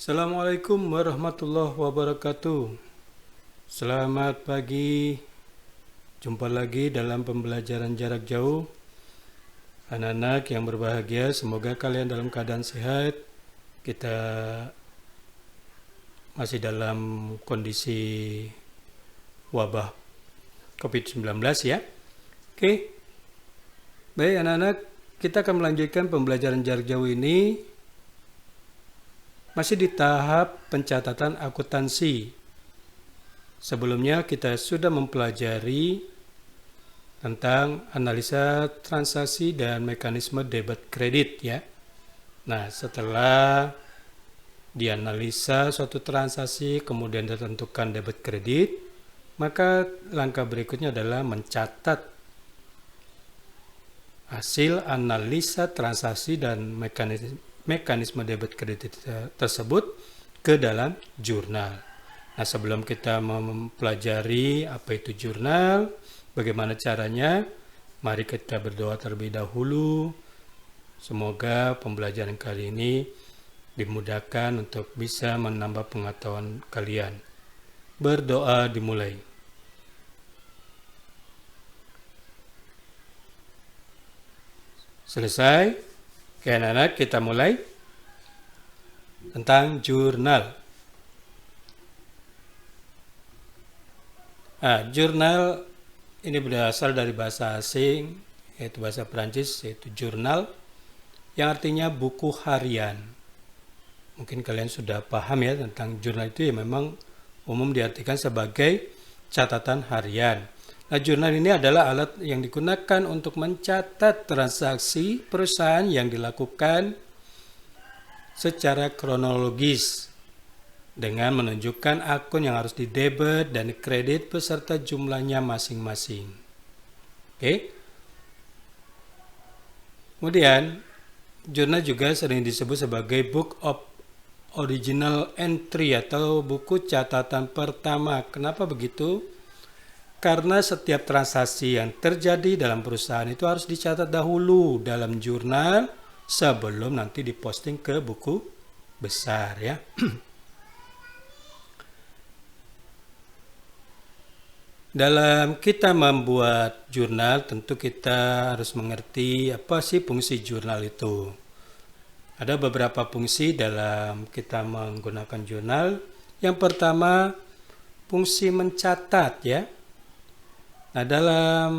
Assalamualaikum warahmatullahi wabarakatuh. Selamat pagi. Jumpa lagi dalam pembelajaran jarak jauh. Anak-anak yang berbahagia, semoga kalian dalam keadaan sehat. Kita masih dalam kondisi wabah COVID-19 ya. Oke. Baik anak-anak, kita akan melanjutkan pembelajaran jarak jauh ini masih di tahap pencatatan akuntansi. Sebelumnya kita sudah mempelajari tentang analisa transaksi dan mekanisme debit kredit ya. Nah, setelah dianalisa suatu transaksi kemudian ditentukan debit kredit, maka langkah berikutnya adalah mencatat hasil analisa transaksi dan mekanisme debit kredit tersebut ke dalam jurnal. Nah, sebelum kita mempelajari apa itu jurnal, bagaimana caranya, mari kita berdoa terlebih dahulu. Semoga pembelajaran kali ini dimudahkan untuk bisa menambah pengetahuan kalian. Berdoa dimulai. Selesai? Oke anak-anak, kita mulai tentang jurnal. Nah, jurnal ini berasal dari bahasa asing, yaitu bahasa Perancis, yaitu jurnal, yang artinya buku harian. Mungkin kalian sudah paham ya tentang jurnal itu, ya memang umum diartikan sebagai catatan harian. Nah, jurnal ini adalah alat yang digunakan untuk mencatat transaksi perusahaan yang dilakukan secara kronologis dengan menunjukkan akun yang harus didebet dan dikredit beserta jumlahnya masing-masing. Oke. Kemudian, jurnal juga sering disebut sebagai Book of Original Entry atau buku catatan pertama. Kenapa begitu? Karena setiap transaksi yang terjadi dalam perusahaan itu harus dicatat dahulu dalam jurnal sebelum nanti diposting ke buku besar ya. Dalam kita membuat jurnal, tentu kita harus mengerti apa sih fungsi jurnal itu. Ada beberapa fungsi dalam kita menggunakan jurnal. Yang pertama, fungsi mencatat ya. Nah, dalam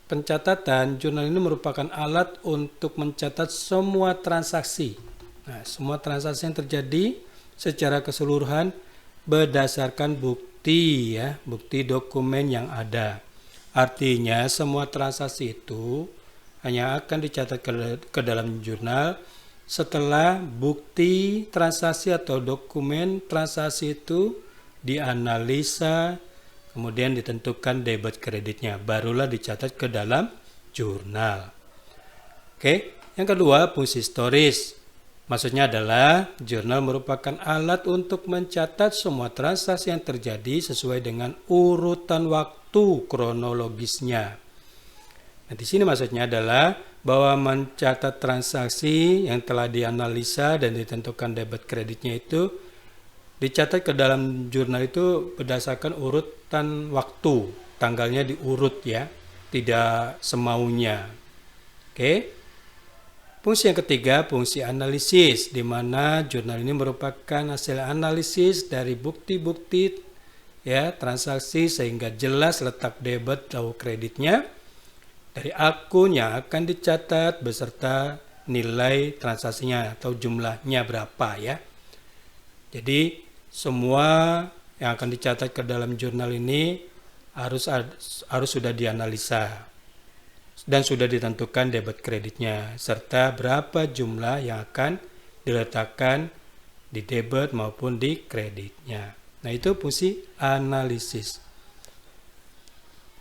pencatatan, jurnal ini merupakan alat untuk mencatat semua transaksi. Nah, semua transaksi yang terjadi secara keseluruhan berdasarkan bukti ya, bukti dokumen yang ada. Artinya semua transaksi itu hanya akan dicatat ke dalam jurnal setelah bukti transaksi atau dokumen transaksi itu dianalisa, kemudian ditentukan debit kreditnya, barulah dicatat ke dalam jurnal. Oke, yang kedua fungsi storage. Maksudnya adalah jurnal merupakan alat untuk mencatat semua transaksi yang terjadi sesuai dengan urutan waktu kronologisnya. Nah, di sini maksudnya adalah bahwa mencatat transaksi yang telah dianalisa dan ditentukan debit kreditnya itu dicatat ke dalam jurnal itu berdasarkan urutan waktu, tanggalnya diurut ya, tidak semaunya. Oke. Fungsi yang ketiga, fungsi analisis, di mana jurnal ini merupakan hasil analisis dari bukti-bukti ya transaksi sehingga jelas letak debit atau kreditnya dari akun yang akan dicatat beserta nilai transaksinya atau jumlahnya berapa ya. Jadi semua yang akan dicatat ke dalam jurnal ini harus sudah dianalisa dan sudah ditentukan debit kreditnya serta berapa jumlah yang akan diletakkan di debit maupun di kreditnya. Nah, itu fungsi analisis.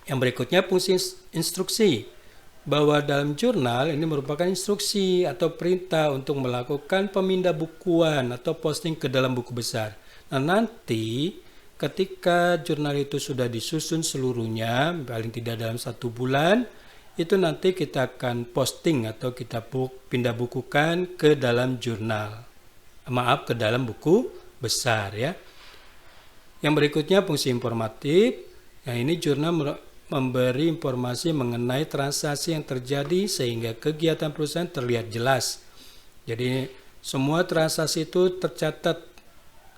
Yang berikutnya fungsi instruksi, bahwa dalam jurnal ini merupakan instruksi atau perintah untuk melakukan pemindah bukuan atau posting ke dalam buku besar. Nah, nanti ketika jurnal itu sudah disusun seluruhnya, paling tidak dalam 1 bulan, itu nanti kita akan posting atau kita pindah bukukan ke dalam jurnal. ke dalam buku besar ya. Yang berikutnya fungsi informatif. Yang ini jurnal memberi informasi mengenai transaksi yang terjadi sehingga kegiatan perusahaan terlihat jelas. Jadi semua transaksi itu tercatat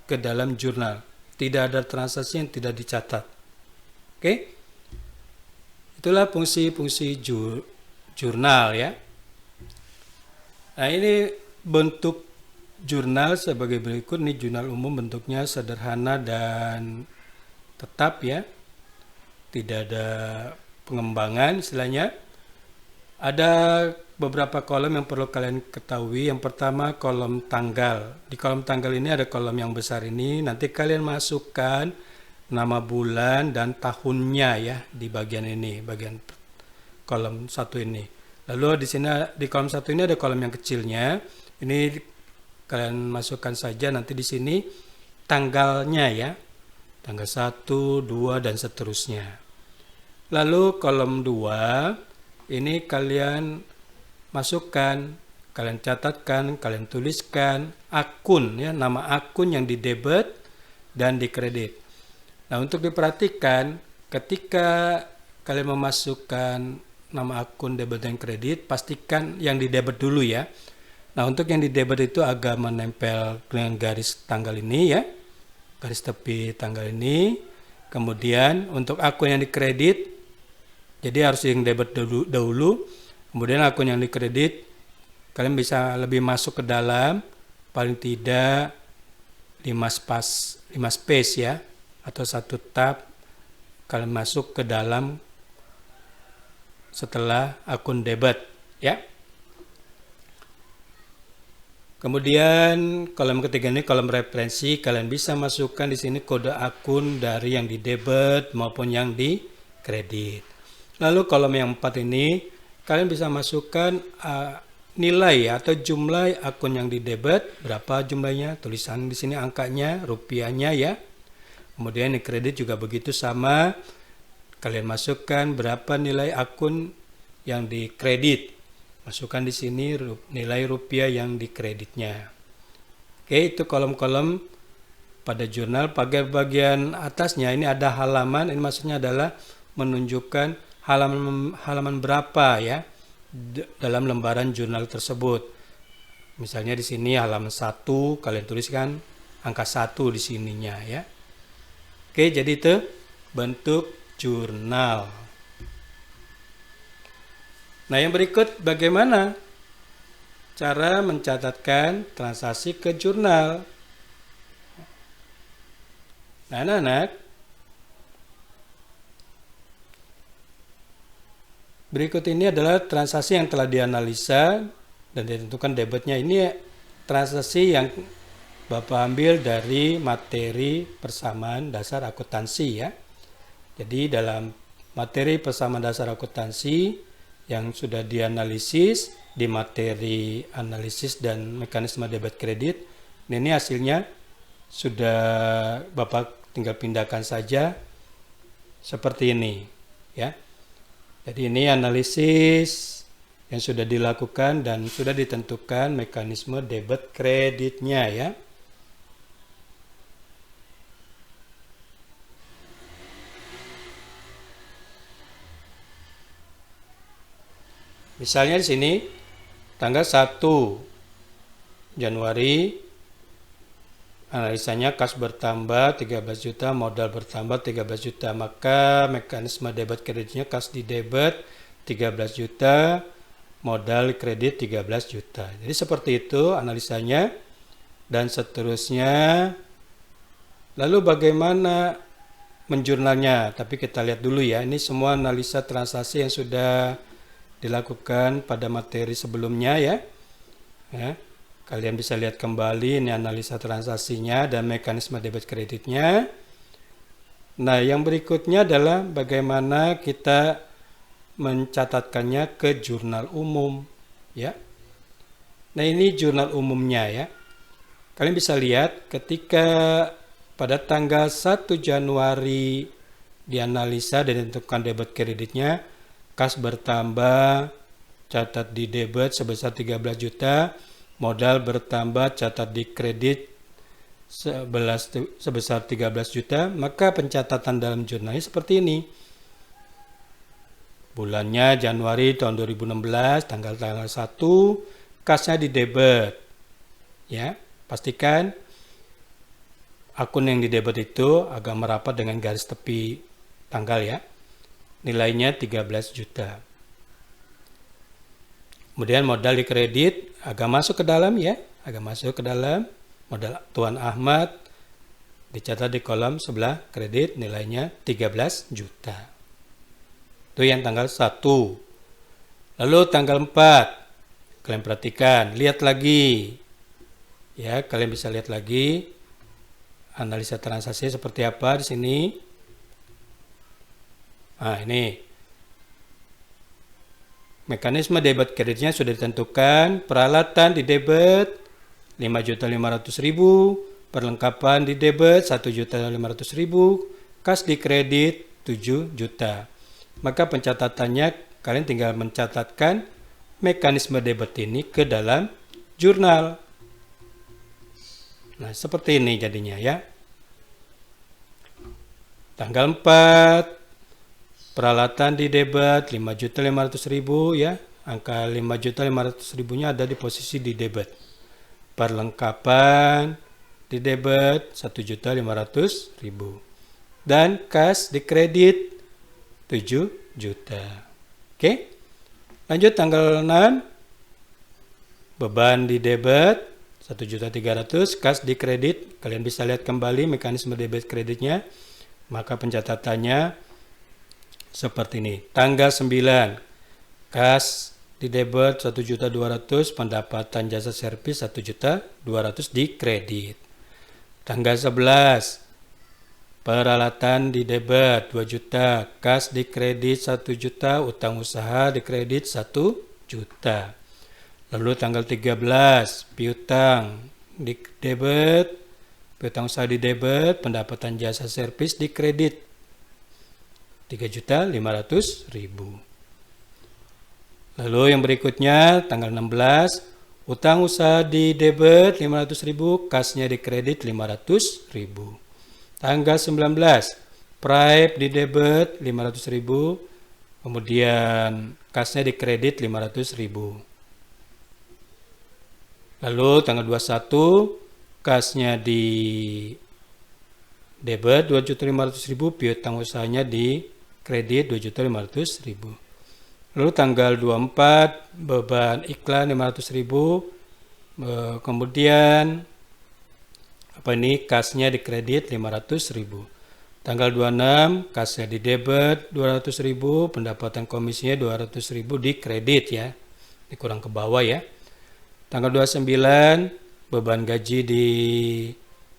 ke dalam jurnal. Tidak ada transaksi yang tidak dicatat. Oke? Itulah fungsi-fungsi jurnal ya. Nah, ini bentuk jurnal sebagai berikut. Ini jurnal umum, bentuknya sederhana dan tetap ya. Tidak ada pengembangan istilahnya. Ada beberapa kolom yang perlu kalian ketahui. Yang pertama kolom tanggal. Di kolom tanggal ini ada kolom yang besar ini. Nanti kalian masukkan nama bulan dan tahunnya ya di bagian ini, bagian kolom satu ini. Lalu di sini di kolom satu ini ada kolom yang kecilnya. Ini kalian masukkan saja nanti di sini tanggalnya ya. Tanggal 1, 2 dan seterusnya. Lalu kolom 2 ini kalian masukkan, kalian catatkan, kalian tuliskan akun ya, nama akun yang didebet dan dikredit. Nah, untuk diperhatikan ketika kalian memasukkan nama akun debit dan kredit, pastikan yang didebet dulu ya. Nah, untuk yang didebet itu agak menempel dengan garis tanggal ini ya. Garis tepi tanggal ini. Kemudian untuk akun yang dikredit, jadi harus yang debit dahulu. Kemudian akun yang dikredit, kalian bisa lebih masuk ke dalam, paling tidak 5 space ya, atau 1 tab, kalian masuk ke dalam setelah akun debit ya. Kemudian kolom ketiga ini kolom referensi, kalian bisa masukkan di sini kode akun dari yang di debit maupun yang di kredit. Lalu kolom yang 4 ini kalian bisa masukkan nilai atau jumlah akun yang di debit, berapa jumlahnya, tulisan di sini angkanya, rupiahnya ya. Kemudian di kredit juga begitu sama, kalian masukkan berapa nilai akun yang di kredit. Masukkan di sini nilai rupiah yang dikreditnya. Oke, itu kolom-kolom pada jurnal. Pada bagian atasnya ini ada halaman. Ini maksudnya adalah menunjukkan halaman berapa ya dalam lembaran jurnal tersebut. Misalnya di sini halaman 1, kalian tuliskan angka 1 di sininya ya. Oke, jadi itu bentuk jurnal. Nah, yang berikut bagaimana cara mencatatkan transaksi ke jurnal. Nah, anak-anak, berikut ini adalah transaksi yang telah dianalisa dan ditentukan debitnya. Ini transaksi yang Bapak ambil dari materi persamaan dasar akuntansi ya. Jadi dalam materi persamaan dasar akuntansi yang sudah dianalisis di materi analisis dan mekanisme debit kredit, ini hasilnya sudah Bapak tinggal pindahkan saja seperti ini ya. Jadi ini analisis yang sudah dilakukan dan sudah ditentukan mekanisme debit kreditnya ya. Misalnya di sini tanggal 1 Januari analisanya kas bertambah 13 juta, modal bertambah 13 juta, maka mekanisme debit kreditnya kas di debit 13 juta, modal kredit 13 juta. Jadi seperti itu analisanya dan seterusnya. Lalu bagaimana menjurnalnya? Tapi kita lihat dulu ya, ini semua analisa transaksi yang sudah dilakukan pada materi sebelumnya ya. Kalian bisa lihat kembali ini analisa transaksinya dan mekanisme debit kreditnya. Nah, yang berikutnya adalah bagaimana kita mencatatkannya ke jurnal umum ya. Nah, ini jurnal umumnya ya. Kalian bisa lihat ketika pada tanggal 1 Januari dianalisa dan ditentukan debit kreditnya, kas bertambah, catat di debit sebesar 13 juta, modal bertambah catat di kredit sebesar 13 juta, maka pencatatan dalam jurnalnya seperti ini. Bulannya Januari tahun 2016, tanggal 1, kasnya di debit. Ya, pastikan akun yang di debit itu agak merapat dengan garis tepi tanggal ya. Nilainya 13 juta. Kemudian modal di kredit agak masuk ke dalam ya, modal Tuan Ahmad dicatat di kolom sebelah kredit nilainya 13 juta. Itu yang tanggal 1. Lalu tanggal 4, kalian perhatikan, lihat lagi. Ya, kalian bisa lihat lagi analisa transaksi seperti apa di sini. Nah, ini mekanisme debit kreditnya sudah ditentukan. Peralatan di debit 5.500.000, perlengkapan di debit 1.500.000, kas di kredit 7 juta. Maka pencatatannya kalian tinggal mencatatkan mekanisme debit ini ke dalam jurnal. Nah, seperti ini jadinya ya. Tanggal 4, peralatan di debit 5.500.000 ya. Angka 5.500.000-nya ada di posisi di debit. Perlengkapan di debit 1.500.000. Dan kas di kredit 7 juta. Oke. Lanjut tanggal 6. Beban di debit 1.300.000, kas di kredit. Kalian bisa lihat kembali mekanisme debit kreditnya. Maka pencatatannya seperti ini. Tanggal 9, kas di debit 1.200.000, pendapatan jasa servis 1.200.000 di kredit. Tanggal 11, peralatan di debit 2 juta, kas di kredit 1 juta, utang usaha di kredit 1 juta. Lalu tanggal 13, piutang di debit, piutang usaha di debit, pendapatan jasa servis di kredit 3.500.000. Lalu yang berikutnya tanggal 16, utang usaha di debit 500.000, kasnya di kredit 500.000. Tanggal 19, pripe di debit 500.000, kemudian kasnya di kredit 500.000. Lalu tanggal 21, kasnya di debit 2.500.000, piutang usahanya di kredit 2.500.000. Lalu tanggal 24, beban iklan 500.000, kemudian kasnya di kredit 500.000. Tanggal 26, kasnya di debit 200.000, pendapatan komisinya 200.000 di kredit ya. Ini kurang ke bawah ya. Tanggal 29, beban gaji di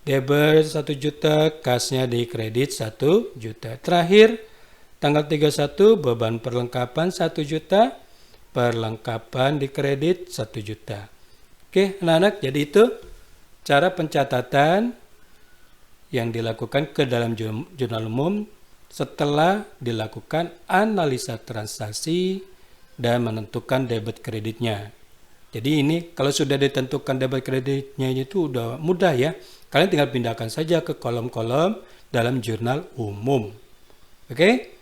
debit 1 juta, kasnya di kredit 1 juta. Terakhir, tanggal 31, beban perlengkapan 1 juta, perlengkapan di kredit 1 juta. Oke, anak-anak, jadi itu cara pencatatan yang dilakukan ke dalam jurnal umum setelah dilakukan analisa transaksi dan menentukan debit kreditnya. Jadi ini kalau sudah ditentukan debit kreditnya itu udah mudah ya. Kalian tinggal pindahkan saja ke kolom-kolom dalam jurnal umum. Oke?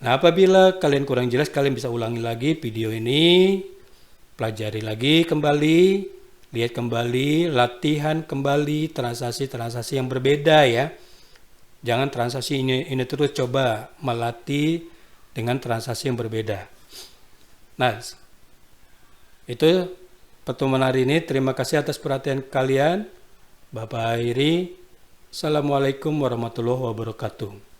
Nah, apabila kalian kurang jelas, kalian bisa ulangi lagi video ini, pelajari lagi kembali, lihat kembali, latihan kembali transaksi-transaksi yang berbeda ya. Jangan transaksi ini terus, coba melatih dengan transaksi yang berbeda. Nah, itu pertemuan hari ini. Terima kasih atas perhatian kalian. Bapak Airi. Assalamualaikum warahmatullahi wabarakatuh.